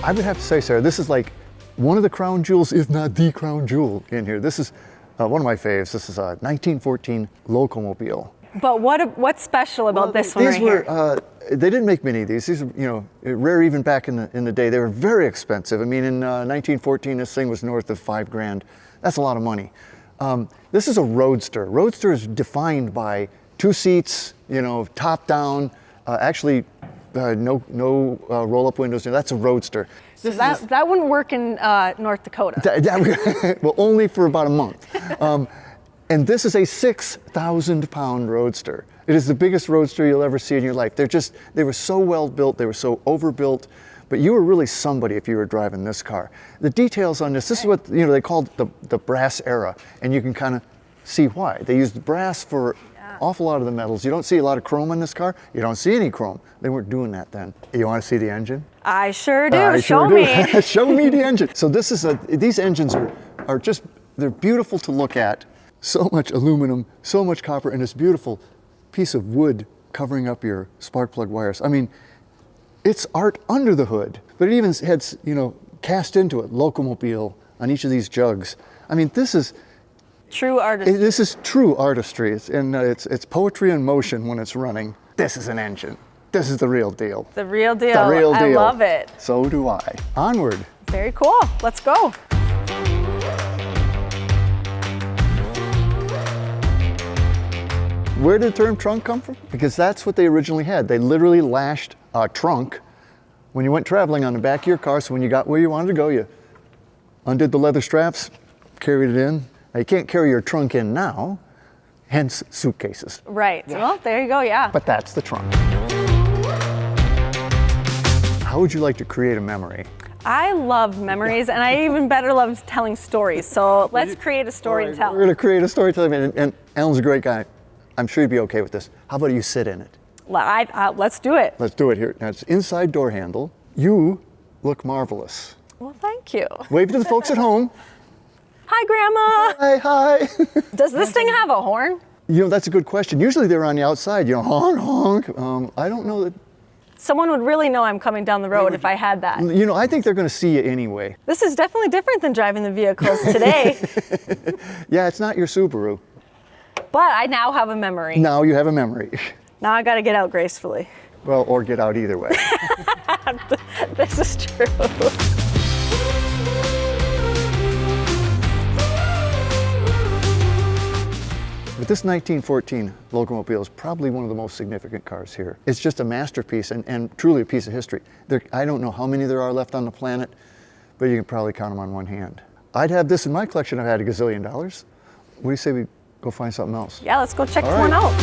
I would have to say, Sarah, this is like one of the crown jewels, if not the crown jewel in here. This is one of my faves. This is a 1914 Locomobile. But what's special about this one right here? They didn't make many of these. These are, rare even back in the day. They were very expensive. I mean, in 1914, this thing was north of $5,000. That's a lot of money. This is a Roadster. Roadster is defined by 2 seats, top down, no roll-up windows. That's a Roadster. So that wouldn't work in North Dakota. Well, only for about a month. And this is a 6,000-pound Roadster. It is the biggest Roadster you'll ever see in your life. They were so well built, they were so overbuilt, but you were really somebody if you were driving this car. The details on this is what they called the brass era, and you can kind of see why. They used brass for an awful lot of the metals. You don't see a lot of chrome in this car. You don't see any chrome. They weren't doing that then. You want to see the engine? I sure do. Show me. Show me the engine. So these engines are just, they're beautiful to look at. So much aluminum, so much copper, and this beautiful piece of wood covering up your spark plug wires. I mean, it's art under the hood, but it even has, cast into it, Locomobile on each of these jugs. I mean, this is true artistry. This is true artistry, it's poetry in motion when it's running. This is an engine. This is the real deal. The real deal. The real deal. I love it. So do I. Onward. Very cool. Let's go. Where did the term trunk come from? Because that's what they originally had. They literally lashed a trunk when you went traveling on the back of your car, so when you got where you wanted to go, you undid the leather straps, carried it in. Now, you can't carry your trunk in now, hence suitcases. Right. Yeah. Well, there you go, yeah. But that's the trunk. How would you like to create a memory? I love memories, and I even better love telling stories. So let's create a story to tell. We're going to create a story to tell, and Alan's a great guy. I'm sure you'd be okay with this. How about you sit in it? Let's do it. Let's do it here. Now, it's inside door handle. You look marvelous. Well, thank you. Wave to the folks at home. Hi, Grandma. Hi. Does this thing have a horn? That's a good question. Usually they're on the outside, honk, honk. I don't know that. Someone would really know I'm coming down the road if I had that. I think they're going to see you anyway. This is definitely different than driving the vehicles today. Yeah, it's not your Subaru. But I now have a memory. Now you have a memory. Now I got to get out gracefully. Well, or get out either way. This is true. But this 1914 Locomobile is probably one of the most significant cars here. It's just a masterpiece and truly a piece of history. I don't know how many there are left on the planet, but you can probably count them on one hand. I'd have this in my collection. I've had $1 gazillion. What do you say we go find something else? Yeah, let's go check one out.